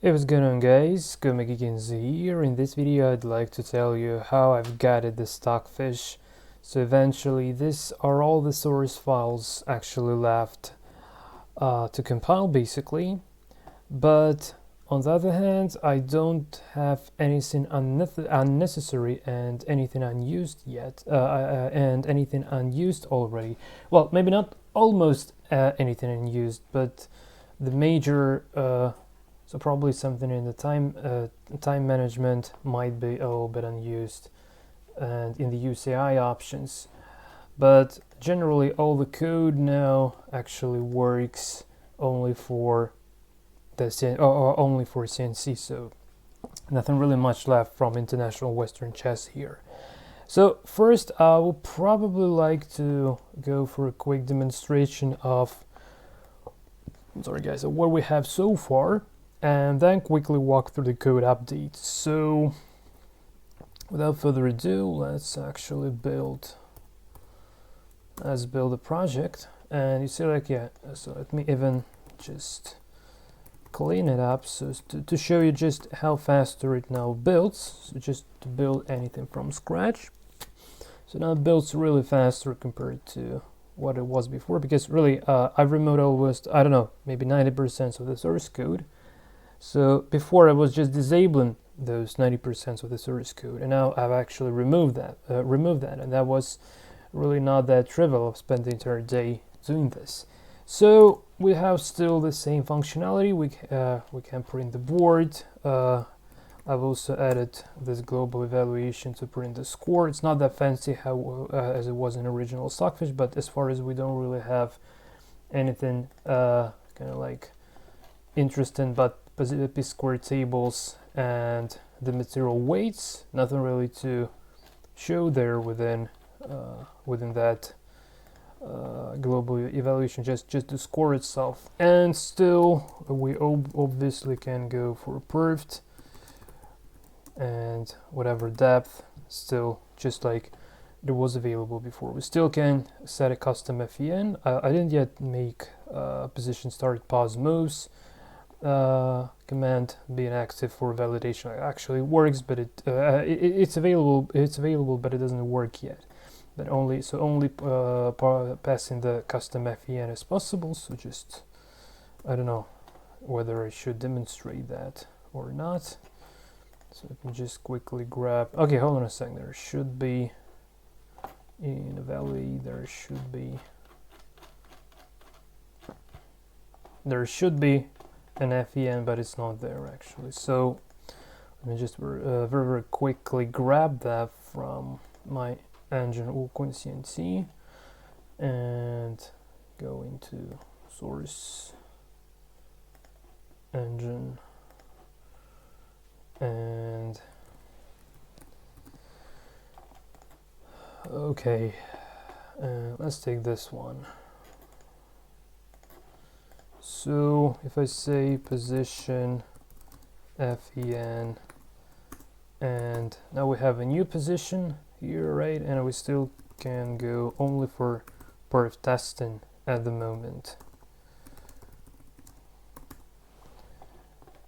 Hey, what's going on, guys? Xiangqi here. In this video I'd like to tell you how I've guided the stockfish. So eventually these are all the source files actually left to compile basically, but on the other hand I don't have anything unnecessary and anything unused yet and anything unused already. Well, maybe not almost anything unused, but the major so probably something in the time management might be a little bit unused, and in the UCI options. But generally, all the code now actually works only for only for CNC. So nothing really much left from International Western Chess here. So first, I would probably like to go for a quick demonstration of, sorry guys, of what we have so far, and then quickly walk through the code update. So without further ado, let's build a project. And you see, like, yeah, so let me even just clean it up so to show you just how faster it now builds. So just to build anything from scratch, so now it builds really faster compared to what it was before, because really I've removed almost, I don't know, maybe 90% of the source code. So before I was just disabling those 90% of the source code, and now I've actually removed that, and that was really not that trivial. I've spent the entire day doing this. So we have still the same functionality. We can print the board. I've also added this global evaluation to print the score. It's not that fancy how as it was in original Stockfish, but as far as we don't really have anything kind of like interesting but p-square tables and the material weights, nothing really to show there within that global evaluation, just the score itself. And still we obviously can go for perfed and whatever depth, still just like it was available before. We still can set a custom FEN. I didn't yet make position start pause moves. Command being active for validation actually works, but it's available, but it doesn't work yet. But only passing the custom FEN is possible. So just, I don't know whether I should demonstrate that or not. So let me just quickly grab. Okay, hold on a second. There should be in evaluate. There should be an FEN, but it's not there actually. So let me just very quickly grab that from my engine Wukong CNC and go into source engine, and okay, let's take this one. So if I say position FEN, and now we have a new position here, right? And we still can go only for perf testing at the moment.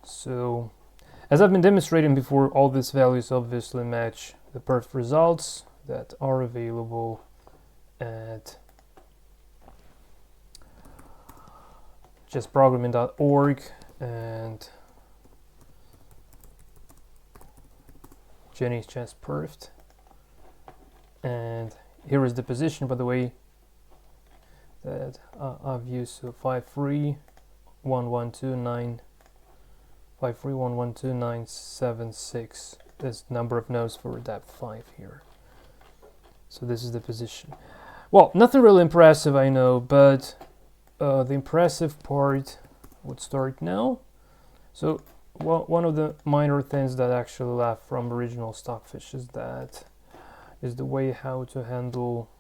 So as I've been demonstrating before, all these values obviously match the perf results that are available at justprogramming.org and Jenny's chess perfed. And here is the position, by the way, that I've used. So 5311295311296. There's number of nodes for depth 5 here. So this is the position. Well, nothing really impressive, I know, but the impressive part would start now. So one of the minor things that actually left from original Stockfish is the way how to handle.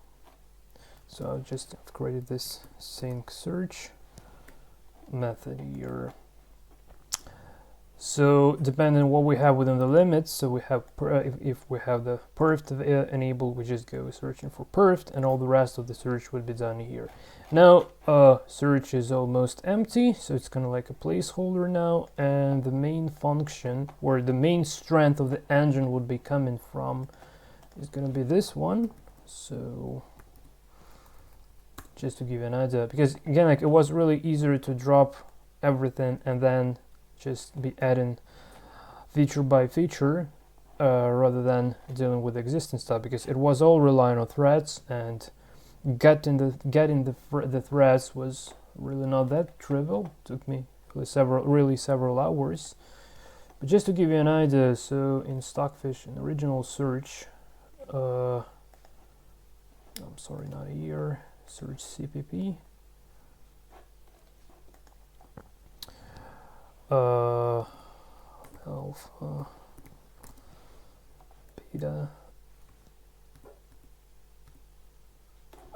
So I've just created this sync search method here. So depending on what we have within the limits, so we have if we have the perf enabled, we just go searching for perf, and all the rest of the search would be done here. Now search is almost empty, so it's kind of like a placeholder now, and the main function, where the main strength of the engine would be coming from, is going to be this one. So just to give you an idea, because again, like, it was really easier to drop everything and then just be adding feature by feature rather than dealing with existing stuff, because it was all relying on threads, and getting the threads was really not that trivial. It took me several hours. But just to give you an idea, so in Stockfish, in original search, I'm sorry, not here, search CPP, alpha, beta,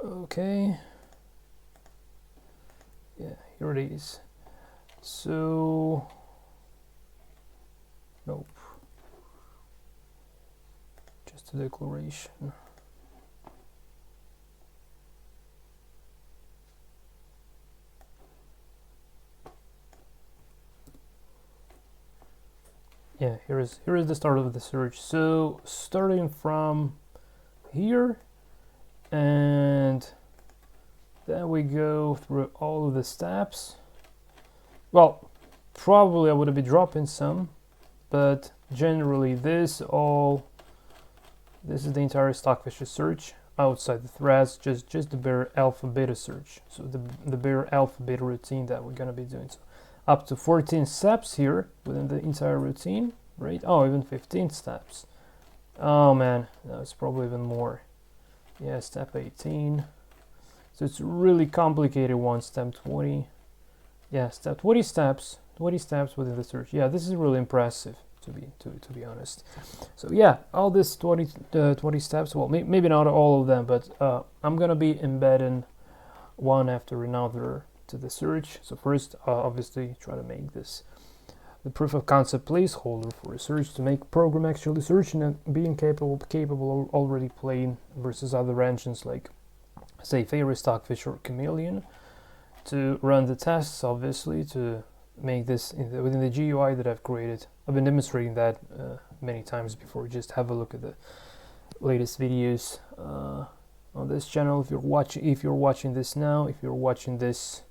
okay, yeah, here it is. So nope, just a declaration. Yeah, here is the start of the search. So starting from here, and then we go through all of the steps. Well, probably I would be dropping some, but generally this is the entire Stockfish search outside the threads, just the bare alpha beta search. So the bare alpha beta routine that we're gonna be doing. So up to 14 steps here within the entire routine, right? Oh, even 15 steps. Oh man, no, it's probably even more. Yeah, step 18. So it's really complicated one. Step 20. Yeah, step 20 steps. 20 steps within the search. Yeah, this is really impressive to be honest. So yeah, all this 20 steps. Well, maybe not all of them, but I'm gonna be embedding one after another to the search. So first, obviously, try to make this the proof of concept placeholder for a search to make program actually searching and being capable of already playing versus other engines like, say, Fairy, Stockfish, or Chameleon, to run the tests, obviously, to make this within the GUI that I've created. I've been demonstrating that many times before. Just have a look at the latest videos on this channel. If you're watching this now, if you're watching this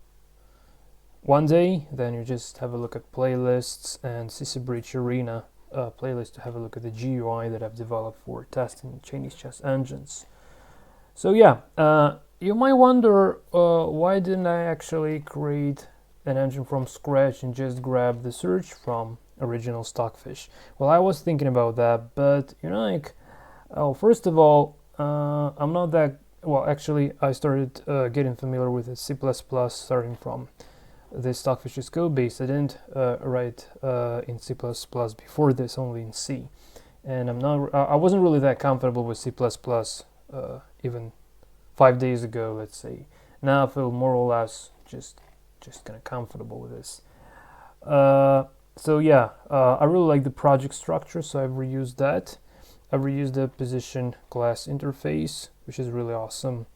one day, then you just have a look at playlists and CCBridge Arena playlist to have a look at the GUI that I've developed for testing Chinese chess engines. So yeah, you might wonder why didn't I actually create an engine from scratch and just grab the search from original Stockfish? Well, I was thinking about that, but like, first of all, I'm not that well. Actually, I started getting familiar with the C++ starting from the Stockfish's code base. I didn't write in C++ before this, only in C, and I wasn't really that comfortable with C++ even 5 days ago, let's say. Now I feel more or less just kind of comfortable with this. So yeah, I really like the project structure, so I've reused that. I've reused the position class interface, which is really awesome.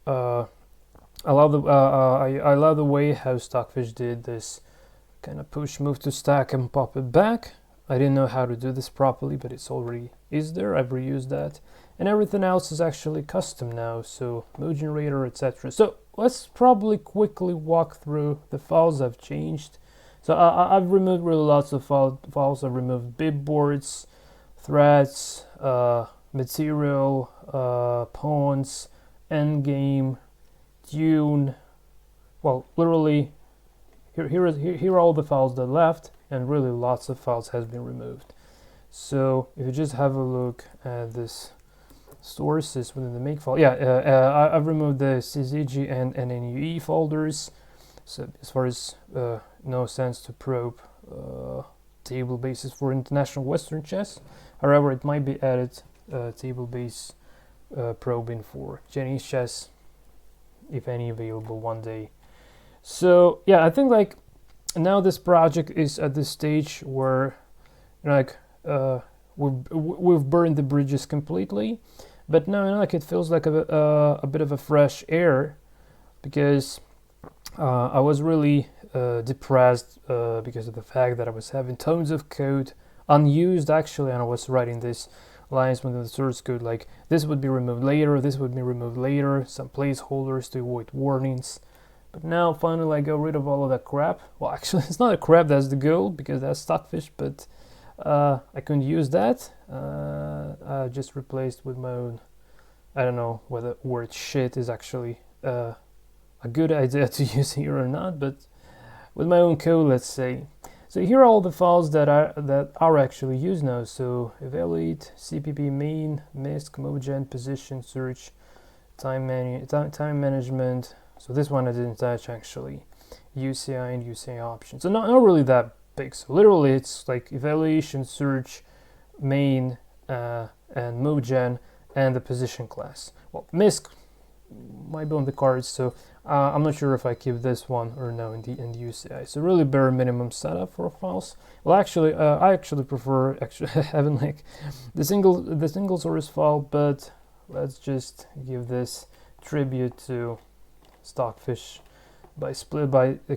I love the way how Stockfish did this kind of push move to stack and pop it back. I didn't know how to do this properly, but it's already is there. I've reused that, and everything else is actually custom now. So mode generator, etc. So let's probably quickly walk through the files I've changed. So I've removed really lots of files. I've removed bibboards, threads, material, pawns, endgame, tune. Well, literally, here are all the files that left, and really lots of files has been removed. So if you just have a look at this sources within the make file, yeah, I've removed the CZG and NUE folders. So as far as no sense to probe table bases for international Western chess. However, it might be added table base probing for Chinese chess, if any available one day. So yeah, I think like now this project is at the stage where, you know, like we've burned the bridges completely, but now, you know, like it feels like a bit of a fresh air, because I was really depressed because of the fact that I was having tons of code unused actually, and I was writing these lines within the source code like this would be removed later, this would be removed later, some placeholders to avoid warnings. But now finally I got rid of all of that crap. Well, actually it's not a crap, that's the goal, because that's Stockfish, but I couldn't use that. I just replaced with my own. I don't know whether word shit is actually a good idea to use here or not, but with my own code, let's say. So here are all the files that are actually used now. So evaluate, CPP main, MISC, MoveGen, position, search, time management. So this one I didn't touch actually. UCI and UCI options. So not really that big. So literally it's like evaluation, search, main, and MoveGen, and the position class. Well, MISC might be on the cards, so I'm not sure if I keep this one or no in the UCI. So really bare minimum setup for files. Well, actually, I actually prefer having like the single source file, but let's just give this tribute to Stockfish by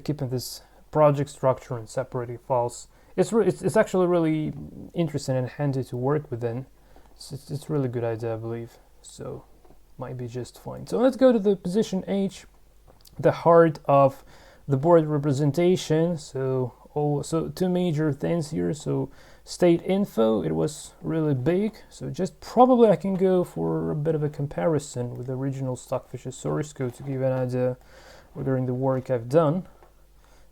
keeping this project structure and separating files. It's actually really interesting and handy to work within. It's really good idea, I believe. So might be just fine. So let's go to the position H, the heart of the board representation. So two major things here. So state info, it was really big. So just probably I can go for a bit of a comparison with the original Stockfish's source code to give an idea regarding the work I've done.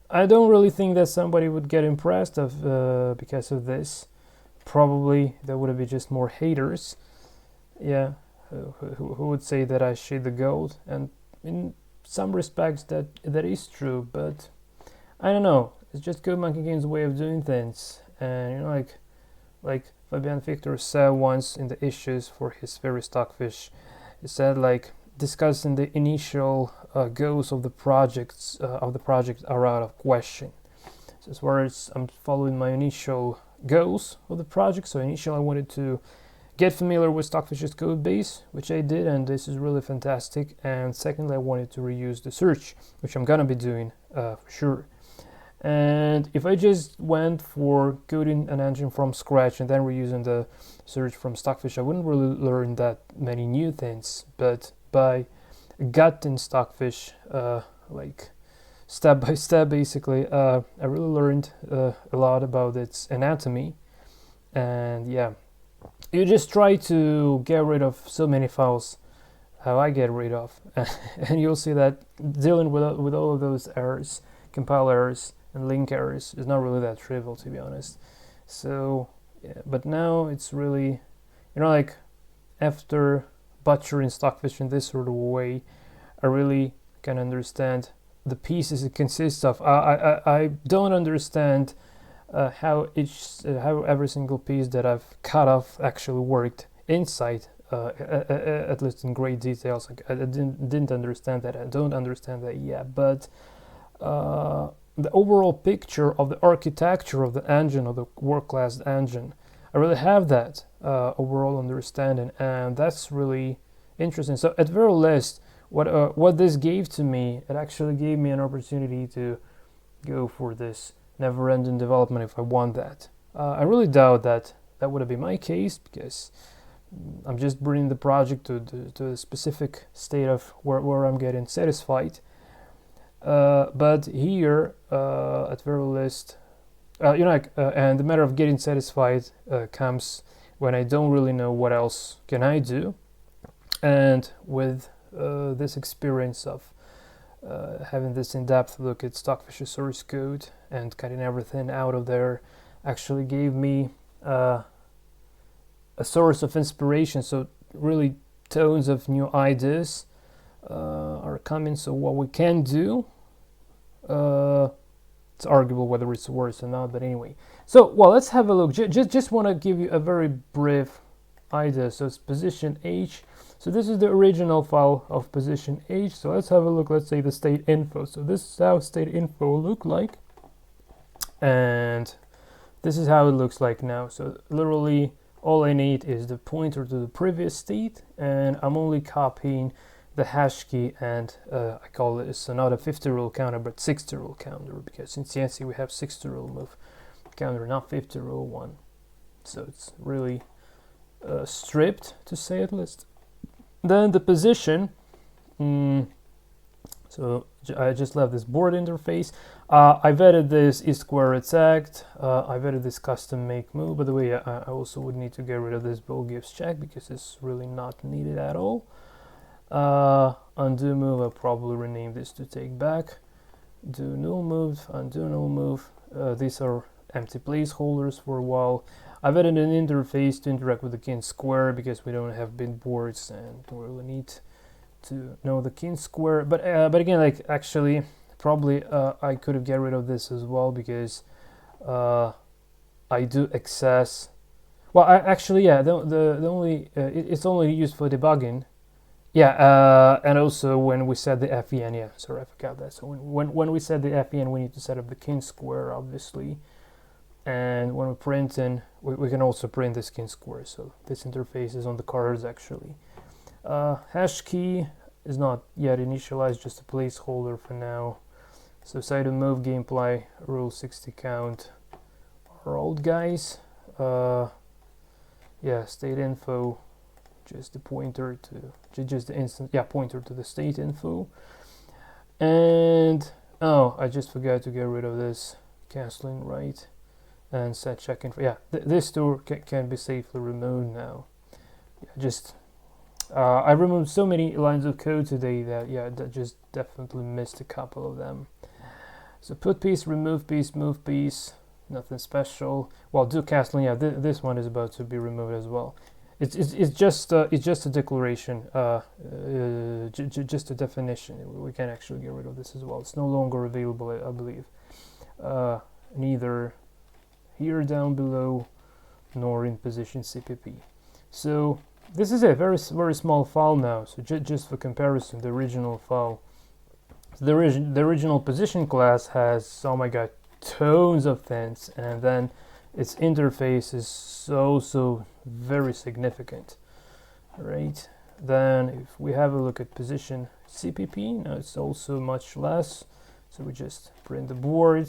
I don't really think that somebody would get impressed because of this. Probably there would be just more haters. Yeah. Who would say that I shade the gold, and in some respects that is true, but I don't know, it's just Code Monkey Game's way of doing things. And you know, like Fabian Victor said once in the issues for his very Stockfish, he said like discussing the initial goals of the project are out of question. So as far as I'm following my initial goals of the project, so initially I wanted to get familiar with Stockfish's code base, which I did, and this is really fantastic. And secondly, I wanted to reuse the search, which I'm gonna be doing for sure. And if I just went for coding an engine from scratch and then reusing the search from Stockfish, I wouldn't really learn that many new things. But by gutting Stockfish, like step by step, basically, I really learned a lot about its anatomy. And yeah, you just try to get rid of so many files how I get rid of, and you'll see that dealing with all of those errors, compile errors and link errors, is not really that trivial, to be honest. So yeah, but now it's really, you know, like after butchering Stockfish in this sort of way, I really can understand the pieces it consists of. I don't understand how every single piece that I've cut off actually worked inside, at least in great details. Like, I didn't understand that. I don't understand that yet. But the overall picture of the architecture of the engine, of the world-class engine, I really have that overall understanding, and that's really interesting. So at very least, what this gave to me, it actually gave me an opportunity to go for this never-ending development if I want that. I really doubt that would be my case, because I'm just bringing the project to a specific state of where I'm getting satisfied. But here, at very least, and the matter of getting satisfied comes when I don't really know what else can I do. And with this experience of having this in-depth look at Stockfish's source code and cutting everything out of there actually gave me a source of inspiration. So really tons of new ideas are coming. So what we can do, it's arguable whether it's worse or not, but anyway. So well, let's have a look. Just want to give you a very brief idea. So it's position H. So this is the original file of position H. So let's have a look. Let's say the state info. So this is how state info look like. And this is how it looks like now. So literally all I need is the pointer to the previous state, and I'm only copying the hash key, and I call it, it's not a 50 rule counter but 60 rule counter, because in CNC we have 60 rule move counter, not 50 rule one. So it's really stripped, to say it least. Then the position, so I just left this board interface. I've added this E square attacked. I've added this custom make move. By the way, I also would need to get rid of this bow gives check because it's really not needed at all. Undo move, I'll probably rename this to take back. Do null move, undo null move. These are empty placeholders for a while. I've added an interface to interact with the king square because we don't have big boards and don't really need to know the king square. But again, like actually, probably I could have get rid of this as well because I do access. Well, actually, yeah, the only it's only used for debugging. Yeah, and also when we set the FEN, yeah, sorry, I forgot that. So when we set the FEN, we need to set up the king square, obviously. And when we print in, we can also print this king square. So this interface is on the cards, actually. Hash key is not yet initialized, just a placeholder for now. So side of move, gameplay, rule 60 count are old guys. Yeah, state info, just the pointer to just the instant, yeah, pointer to the state info. And oh, I just forgot to get rid of this canceling right and set check info. Yeah, this tool can be safely removed now. Yeah, just I removed so many lines of code today that yeah, that just definitely missed a couple of them. So put piece, remove piece, move piece, nothing special. Well, do canceling. Yeah, this one is about to be removed as well. It's just a declaration, just a definition. We can actually get rid of this as well. It's no longer available, I believe. Neither here down below nor in position CPP. So this is a very small file now. So just for comparison, the original file, the original position class has, oh my god, tons of things, and then its interface is so very significant. Right, then if we have a look at position CPP, now it's also much less. So we just print the board,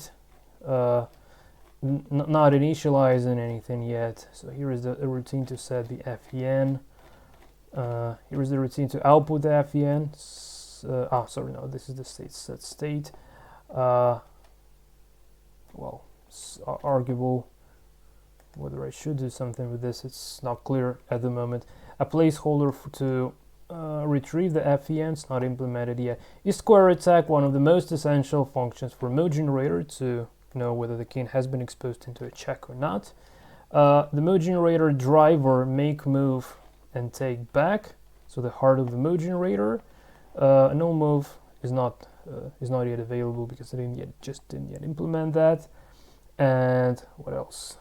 not initializing anything yet. So here is the routine to set the FEN. Here is the routine to output the FEN. Sorry, no, this is the state set state. Well, it's arguable whether I should do something with this. It's not clear at the moment. A placeholder to retrieve the FEN, it's not implemented yet. E square attack, one of the most essential functions for mode generator to know whether the king has been exposed into a check or not. The mode generator driver, make move and take back, so the heart of the mode generator. Null move is not yet available because I didn't yet implement that. And what else?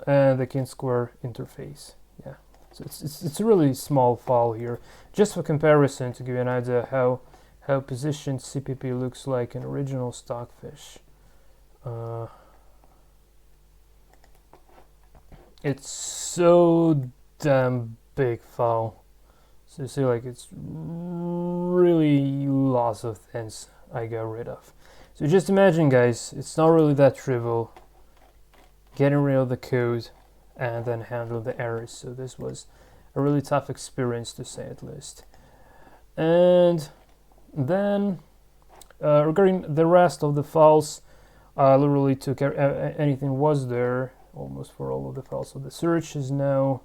And the king square interface. Yeah, so it's a really small file here, just for comparison, to give you an idea how positioned CPP looks like in original Stockfish. It's so damn big file. So you see, like, it's really lots of things I got rid of. So just imagine, guys, it's not really that trivial getting rid of the code and then handle the errors. So this was a really tough experience, to say at least. And then regarding the rest of the files, I literally took anything was there almost for all of the files. So the search is now,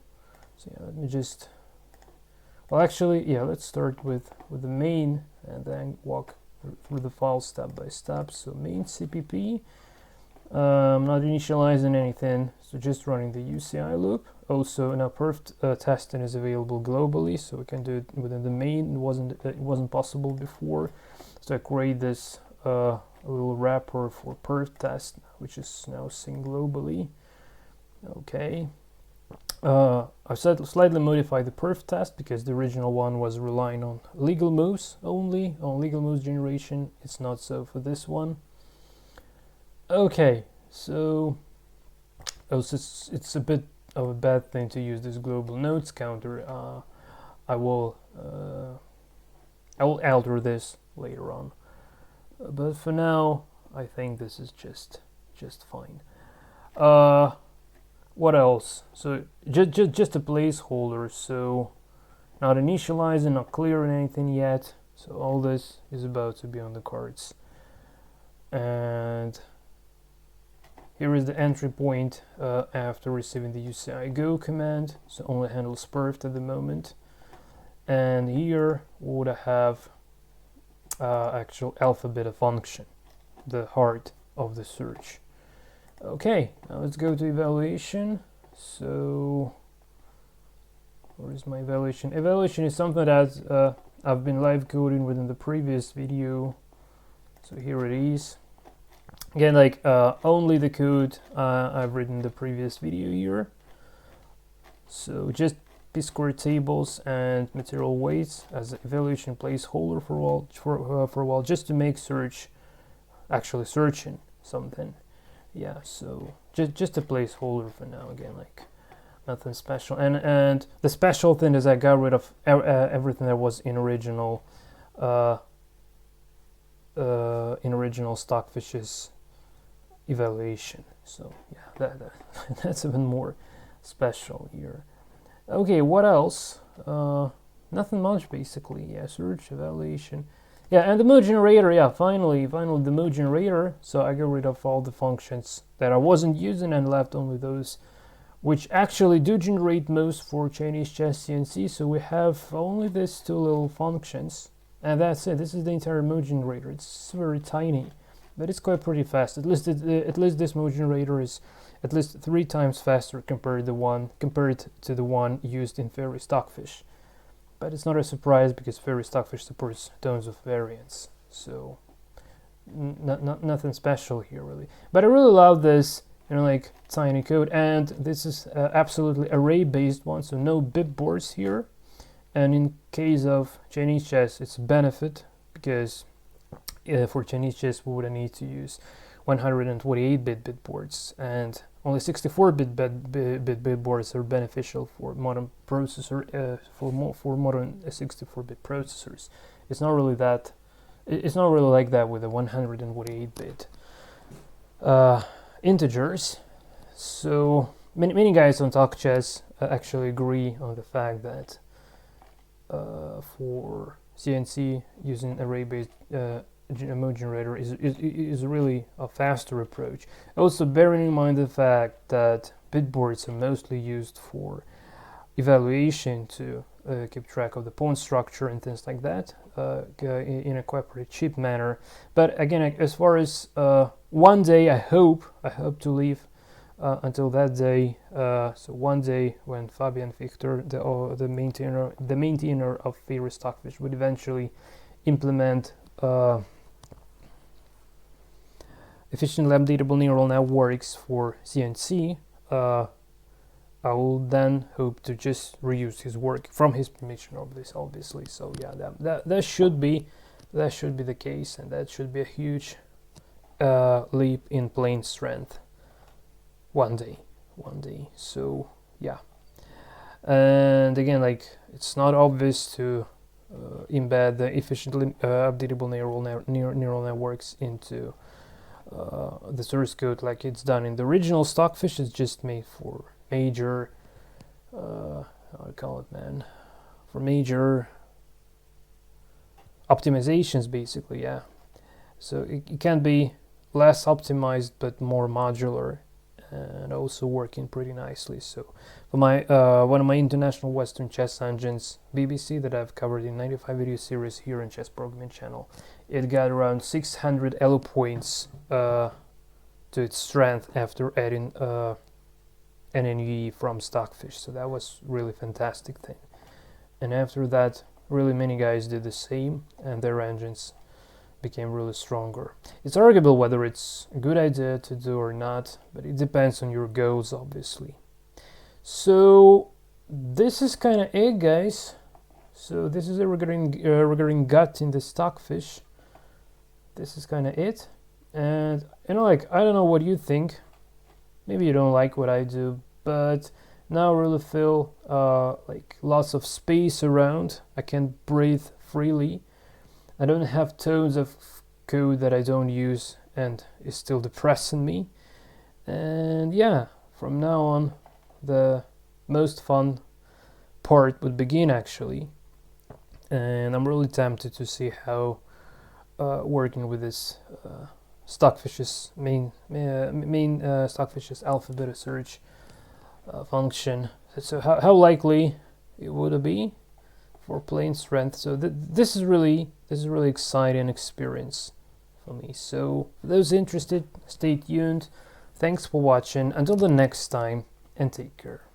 so yeah, let me just, well, actually, yeah, let's start with the main and then walk through the files step by step. So main CPP, I'm not initializing anything, so just running the UCI loop. Also, now perf testing is available globally, so we can do it within the main. It wasn't possible before, so I create this a little wrapper for perf test, which is now seen globally. Okay. I've slightly modified the perf test because the original one was relying on legal moves only, on legal moves generation. It's not so for this one. Okay, So also it's a bit of a bad thing to use this global nodes counter. I will alter this later on, but for now I think this is just fine. What else? So just a placeholder, so not initializing, not clearing anything yet. So all this is about to be on the cards. And here is the entry point after receiving the UCI go command. So only handles perf at the moment. And here we would have actual alpha beta function, the heart of the search. Okay, now let's go to evaluation. So where is my evaluation? Evaluation is something that I've been live coding within the previous video. So here it is. Again, like only the code I've written in the previous video here. So just p-square tables and material weights as evaluation placeholder for a while, just to make search actually searching something. Yeah, so just a placeholder for now. Again, like nothing special. And the special thing is I got rid of everything that was in original Stockfish's evaluation. So yeah, that's even more special here. Okay, what else? Nothing much basically. Yeah, search, evaluation. Yeah, and the mode generator. Yeah, finally the mode generator. So I got rid of all the functions that I wasn't using and left only those which actually do generate most for Chinese chess CNC. So we have only these two little functions, and that's it. This is the entire mode generator. It's very tiny, but it's quite pretty fast. At least this mode generator is at least 3 times faster compared to the one used in Fairy Stockfish. But it's not a surprise because Fairy Stockfish supports tons of variants, so nothing special here really. But I really love this, like tiny code, and this is absolutely array-based one, so no bit boards here. And in case of Chinese chess, it's a benefit because for Chinese chess we would need to use 128-bit bit boards, and only 64-bit bit boards are beneficial for modern processor for modern 64-bit processors. It's not really like that with the 128-bit integers. So many guys on Talk Chess actually agree on the fact that for CNC using array-based mode generator is really a faster approach. Also bearing in mind the fact that bitboards are mostly used for evaluation to keep track of the pawn structure and things like that in a quite pretty cheap manner. But again, as far as one day, I hope to live until that day. So one day when Fabian Fichter, the maintainer of Fairy Stockfish, would eventually implement efficiently updatable neural networks for CNC, I will then hope to just reuse his work from his permission, obviously. So yeah, that should be the case, and that should be a huge leap in plane strength one day. So yeah, and again, like it's not obvious to embed the efficiently updatable neural networks into the source code like it's done in the original Stockfish. It's just made for major how do I call it, man? For major optimizations, basically, yeah. So it can be less optimized but more modular, and also working pretty nicely. So for my one of my international Western chess engines, BBC, that I've covered in 95 video series here in Chess Programming channel, it got around 600 elo points to its strength after adding NNUE from Stockfish. So that was really fantastic thing. And after that, really many guys did the same, and their engines became really stronger. It's arguable whether it's a good idea to do or not, but it depends on your goals, obviously. So this is kind of it, guys. So this is regarding gut in the Stockfish. This is kind of it. And you know, like, I don't know what you think. Maybe you don't like what I do, but now I really feel like lots of space around. I can breathe freely. I don't have tons of code that I don't use and is still depressing me. And yeah, from now on, the most fun part would begin actually. And I'm really tempted to see how working with this Stockfish's main Stockfish's alpha beta search function. So how likely it would be for plane strength. So this is really exciting experience for me. So for those interested, stay tuned. Thanks for watching. Until the next time, and take care.